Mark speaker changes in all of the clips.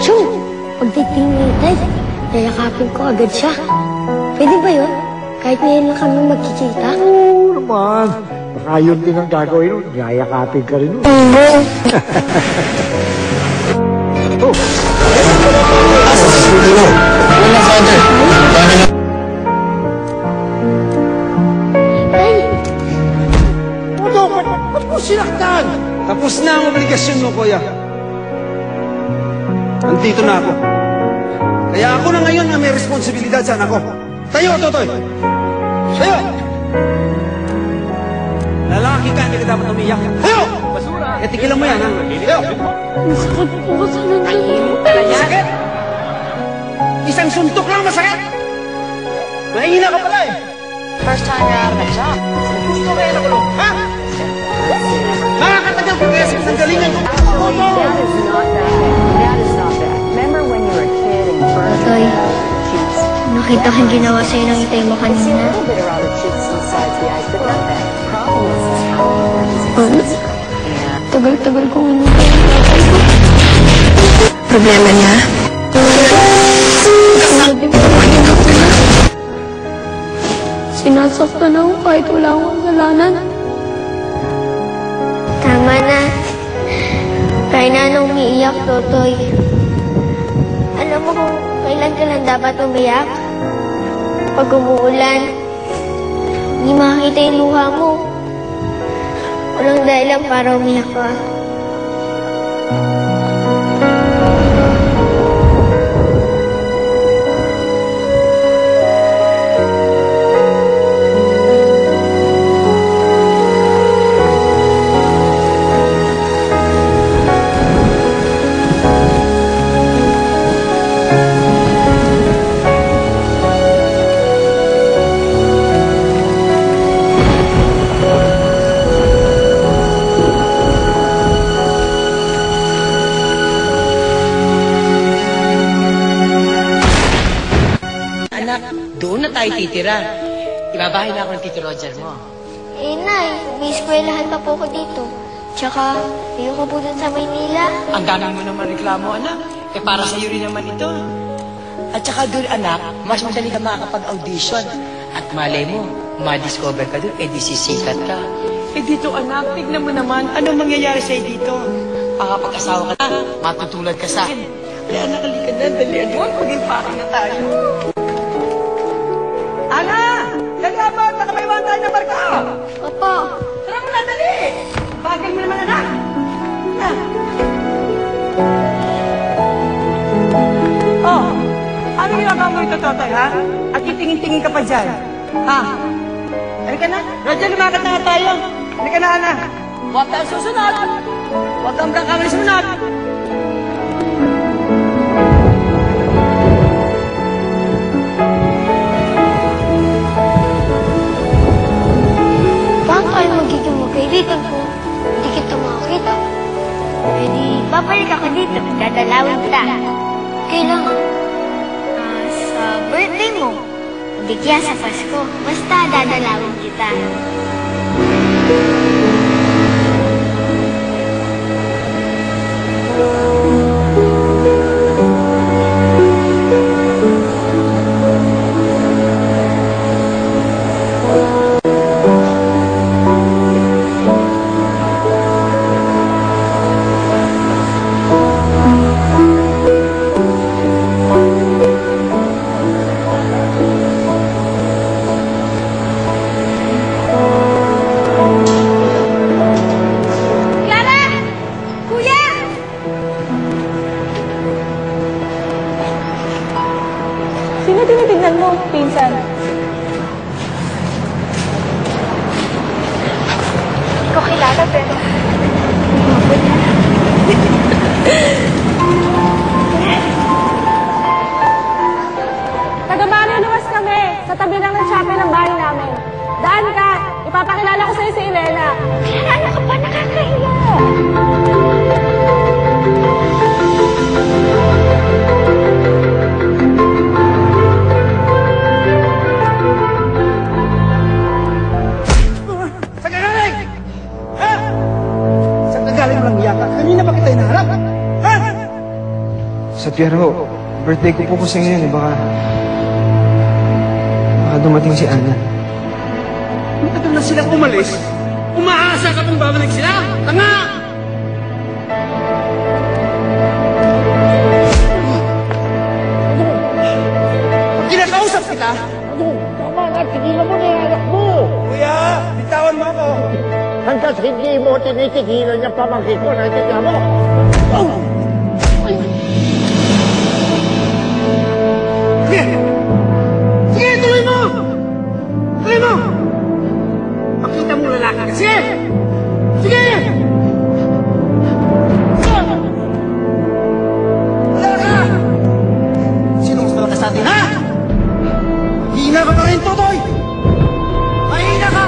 Speaker 1: Chong! Pagdating ni Ted, nayakapin ko agad siya. Pwede ba yun? Kahit ngayon lang kami magkikita?
Speaker 2: Oo naman. Baka yun din ang gagawin nun. Yayakapin ka rin nun. Oh!
Speaker 3: Wala, Father.
Speaker 4: Ba't mo sinaktan? Tapos na ang obligasyon mo, Kuya. Nandito na ako. Kaya ako na ngayon na may responsibilidad sa anak ko. Tayo, Totoy! Tayo! Lalaki ka, hindi ka dapat umiyak. Tayo! Basura! Eh, tigilan mo yan, ha? Tayo!
Speaker 1: Masakit po kasi nandiyan.
Speaker 4: Sakit! Isang suntok lang masakit! Mahihina ka pala eh!
Speaker 5: First time you're out of a job.
Speaker 4: Gusto kayo na kulong, ha? Makakatagal ko kaya sa galingan ko.
Speaker 5: That is not that bad. That is not bad. Remember when you were a kid and you burned
Speaker 1: Totoy,
Speaker 5: cheeks?
Speaker 1: nakita ko yung ginawa sa'yo ng itay mo
Speaker 5: I see a
Speaker 1: kanina.
Speaker 5: little bit around the cheeks and sides of the eyes, but not bad. The problem is how it works. And
Speaker 1: Tagal-tagal kong inintay yung tatay ko.
Speaker 5: problema niya?
Speaker 1: Sinasaktan ako kahit wala akong kasalanan. Tama na. Kaya na nung umiiyak, Totoy. Alam mo kung kailan ka lang dapat umiyak? Pag umuulan, hindi makakita yung luha mo. Walang dahilan para umiyak ka.
Speaker 6: Anak, doon na tayo titira. Ibabahay na ako ng Tito Roger mo.
Speaker 1: Eh, Nay, may eskwelahan pa po ko dito. Tsaka, ayoko po dun sa Maynila.
Speaker 6: Ang dami mo naman reklamo, anak. Eh, para sa'yo rin naman ito. At saka doon, anak, mas madali ka makakapag-audition. At malay mo, ma-discover ka doon, eh di sisikat ka. Eh dito, anak, tignan mo naman, anong mangyayari sa'yo dito? Pag-asawa ka na, matutulad ka sa akin. Kaya anak, halika na, dalian doon, maging parang na tayo. Ana! Dali abot! Nakapaiwan tayo ng barka!
Speaker 1: Opo.
Speaker 6: Tara mo na, dali! Bagal mo naman, anak! Na. Oh, ano ginagawa mo ito, Totoy, ha? At titingin-tingin ka pa dyan. Ha? Halika na. Roger, lumakad na nga tayo. Halika na, Ana. Huwag tayong susunod. Huwag kang kamalis sunod.
Speaker 1: Paano tayo magiging magkaibigan kung hindi kita makakita? Eh di, babalik ako dito. Dadalawin kita. Kailangan. Sa birthday mo. Hindi kaya sa Pasko. Basta dadalawin kita.
Speaker 4: Kanina ba kita hinaharap? Ha?
Speaker 3: Sa Piero, birthday ko po kasi ngayon eh. Baka dumating si Ana.
Speaker 4: Matagal na silang umalis. Umaasa ka kung babalik sila? Tanga! Pag kinakausap kita,
Speaker 2: Tama na, tigilan mo na yung anak mo.
Speaker 4: Kuya, bitawan mo ako.
Speaker 2: Hanggat hindi mo tinitigilan yung pamangkin ko, naintindihan mo?
Speaker 4: Sige! Sige, tuloy mo! Tuloy mo! Pakita mo lalaki ka. Sige! Sige! Wala ka! Sino mas malakas sa atin, ha? Hina ka pa rin, Totoy! Mahina ka!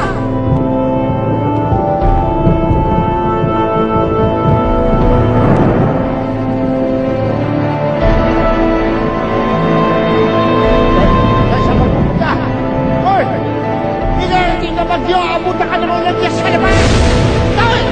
Speaker 2: Nasa magpupunta. Hoy! Hindi na bagyo, abutan ka naman ng yes ka naman! Tawin!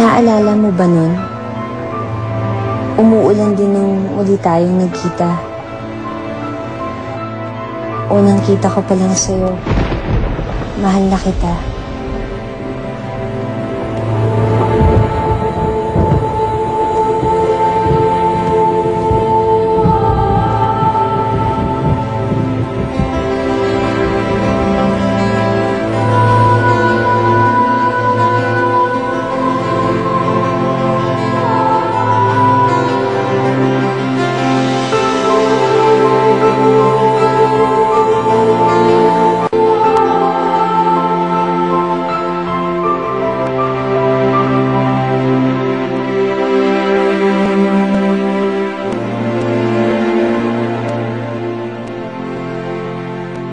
Speaker 7: Naalala mo ba nun? Umuulan din nung uli tayong nagkita. Unang kita ko pa lang sa'yo. Mahal na kita.